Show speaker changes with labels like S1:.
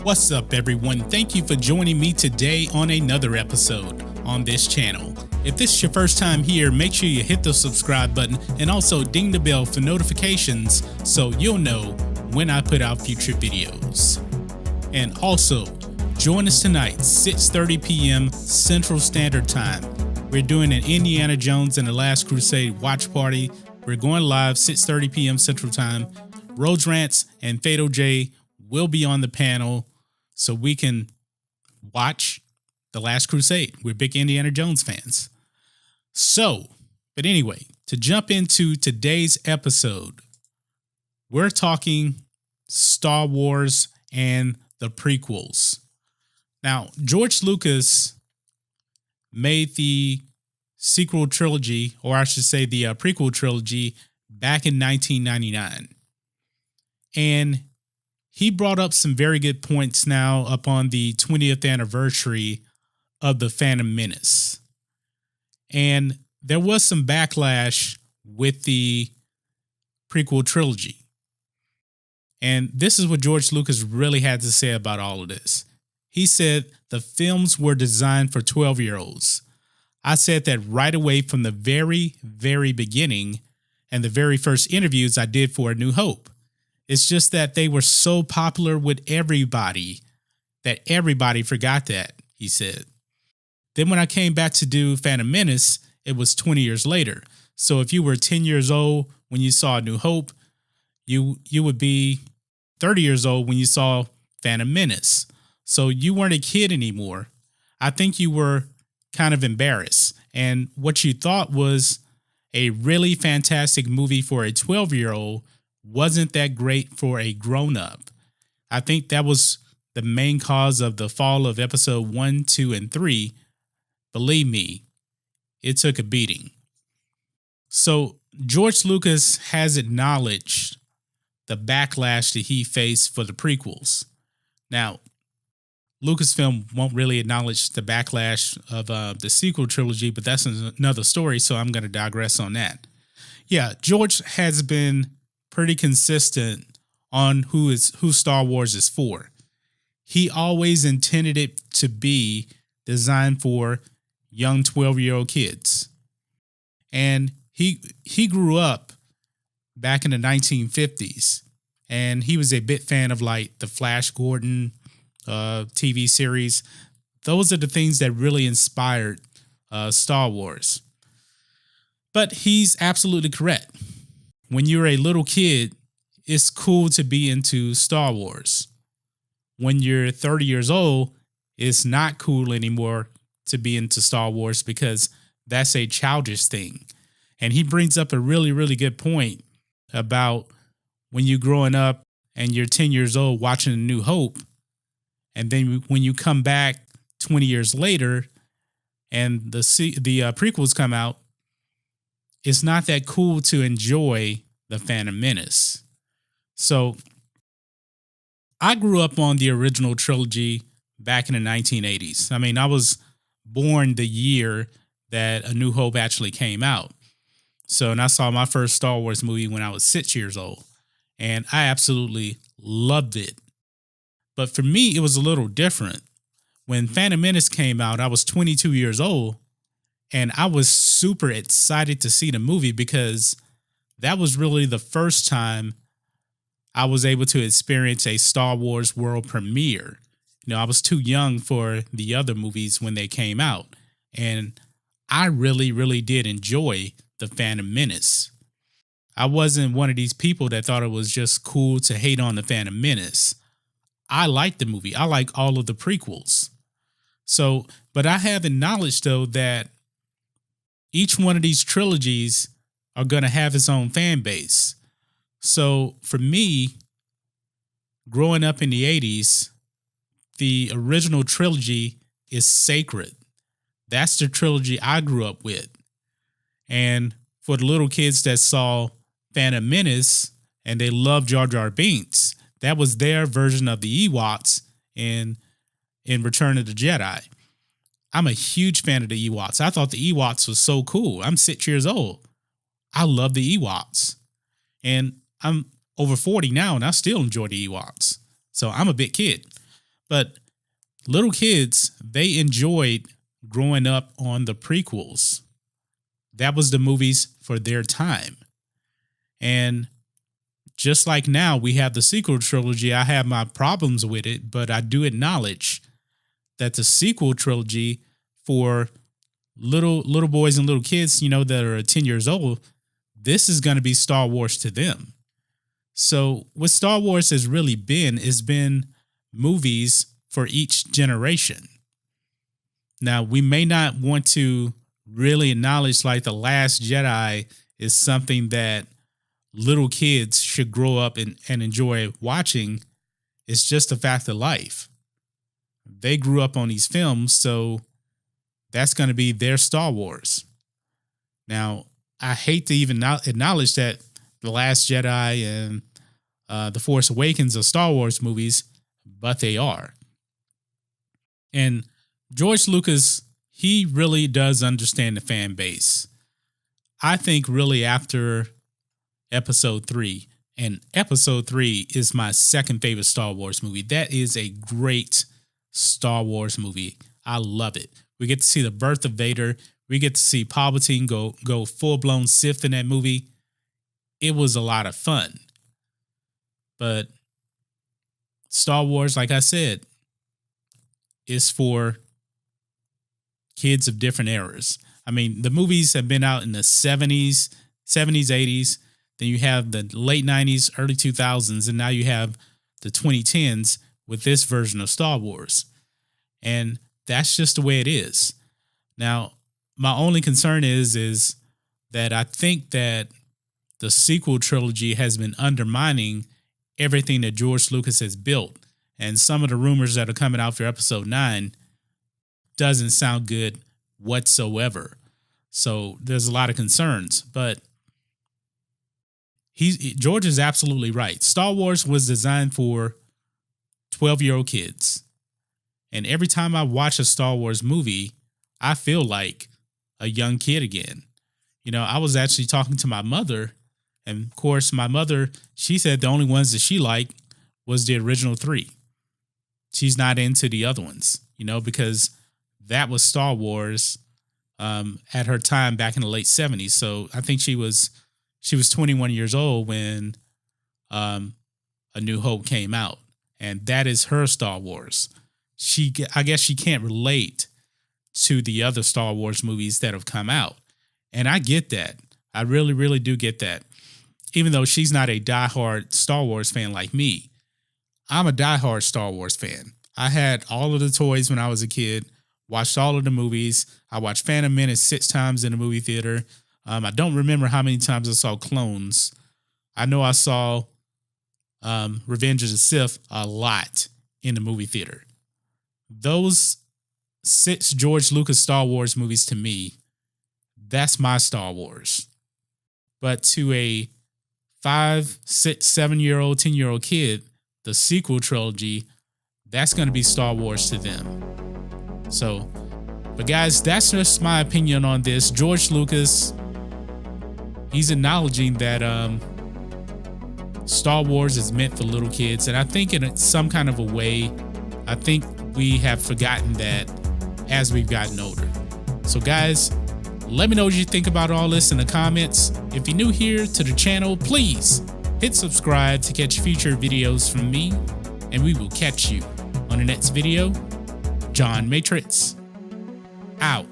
S1: What's up, everyone? Thank you for joining me today on another episode on this channel. If this is your first time here, make sure you hit the subscribe button and also ding the bell for notifications so you'll know when I put out future videos. And also, join us tonight, 6:30 p.m. Central Standard Time. We're doing an Indiana Jones and the Last Crusade watch party. We're going live 6:30 p.m. Central Time. Rhodes Rants and Fatal J will be on the panel so we can watch The Last Crusade. We're big Indiana Jones fans. But anyway, to jump into today's episode, we're talking Star Wars and the prequels. Now, George Lucas made the sequel trilogy, or I should say the prequel trilogy, back in 1999. And he brought up some very good points now upon the 20th anniversary of The Phantom Menace. And there was some backlash with the prequel trilogy. And this is what George Lucas really had to say about all of this. He said the films were designed for 12-year-olds. I said that right away from the very, very beginning and the very first interviews I did for A New Hope. It's just that they were so popular with everybody that everybody forgot that, he said. Then when I came back to do Phantom Menace, it was 20 years later. So if you were 10 years old when you saw A New Hope, you would be 30 years old when you saw Phantom Menace. So you weren't a kid anymore. I think you were kind of embarrassed. And what you thought was a really fantastic movie for a 12-year-old wasn't that great for a grown-up. I think that was the main cause of the fall of episode 1, 2, and 3. Believe me, it took a beating. So George Lucas has acknowledged the backlash that he faced for the prequels. Now, Lucasfilm won't really acknowledge the backlash of the sequel trilogy, but that's another story, so I'm going to digress on that. Yeah, George has been pretty consistent on who Star Wars is for. He always intended it to be designed for young 12-year-old kids. And he grew up back in the 1950s, and he was a big fan of like the Flash Gordon TV series. Those are the things that really inspired Star Wars. But he's absolutely correct. When you're a little kid, it's cool to be into Star Wars. When you're 30 years old, it's not cool anymore to be into Star Wars because that's a childish thing. And he brings up a really, really good point about when you're growing up and you're 10 years old watching A New Hope, and then when you come back 20 years later and the prequels come out, it's not that cool to enjoy The Phantom Menace. So I grew up on the original trilogy back in the 1980s. I mean, I was born the year that A New Hope actually came out. And I saw my first Star Wars movie when I was 6 years old, and I absolutely loved it. But for me, it was a little different. When Phantom Menace came out, I was 22 years old, and I was super excited to see the movie because that was really the first time I was able to experience a Star Wars world premiere. You know, I was too young for the other movies when they came out, and I really, really did enjoy The Phantom Menace. I wasn't one of these people that thought it was just cool to hate on The Phantom Menace. I liked the movie. I like all of the prequels. But I have acknowledged, though, that each one of these trilogies are going to have its own fan base. So for me, growing up in the 80s, the original trilogy is sacred. That's the trilogy I grew up with. And for the little kids that saw Phantom Menace and they loved Jar Jar Binks, that was their version of the Ewoks in Return of the Jedi. I'm a huge fan of the Ewoks. I thought the Ewoks was so cool. I'm 6 years old. I love the Ewoks. And I'm over 40 now, and I still enjoy the Ewoks. So I'm a big kid. But little kids, they enjoyed growing up on the prequels. That was the movies for their time. And just like now we have the sequel trilogy, I have my problems with it, but I do acknowledge that the sequel trilogy for little boys and little kids, that are 10 years old, this is going to be Star Wars to them. So what Star Wars has really been is been movies for each generation. Now, we may not want to really acknowledge like The Last Jedi is something that little kids should grow up and enjoy watching. It's just a fact of life. They grew up on these films, so that's going to be their Star Wars. Now, I hate to even acknowledge that The Last Jedi and The Force Awakens are Star Wars movies, but they are. And George Lucas, he really does understand the fan base. I think really after Episode 3, and Episode 3 is my second favorite Star Wars movie. That is a great Star Wars movie. I love it. We get to see the birth of Vader. We get to see Palpatine go full-blown Sith in that movie. It was a lot of fun. But Star Wars, like I said, is for kids of different eras. I mean, the movies have been out in the 70s, 80s. Then you have the late 90s, early 2000s, and now you have the 2010s with this version of Star Wars. And that's just the way it is. Now, my only concern is that I think that the sequel trilogy has been undermining everything that George Lucas has built. And some of the rumors that are coming out for Episode 9 doesn't sound good whatsoever. So there's a lot of concerns, but George is absolutely right. Star Wars was designed for 12-year-old kids. And every time I watch a Star Wars movie, I feel like a young kid again. I was actually talking to my mother, and of course, my mother, she said the only ones that she liked was the original 3. She's not into the other ones, because that was Star Wars at her time back in the late 70s. So I think she was 21 years old when A New Hope came out, and that is her Star Wars. I guess she can't relate to the other Star Wars movies that have come out, and I get that. I really, really do get that. Even though she's not a diehard Star Wars fan like me, I'm a diehard Star Wars fan. I had all of the toys when I was a kid, watched all of the movies. I watched Phantom Menace 6 times in the movie theater. I don't remember how many times I saw Clones. I know I saw Revenge of the Sith a lot in the movie theater. Those 6 George Lucas Star Wars movies, to me, that's my Star Wars. But to a 5, 6, 7-year-old, 10-year-old kid, the sequel trilogy, that's going to be Star Wars to them. So, but guys, that's just my opinion on this. George Lucas, he's acknowledging that Star Wars is meant for little kids. And I think in some kind of a way, I think we have forgotten that as we've gotten older. So guys, let me know what you think about all this in the comments. If you're new here to the channel, please hit subscribe to catch future videos from me, and we will catch you on the next video. John Matrixx, out.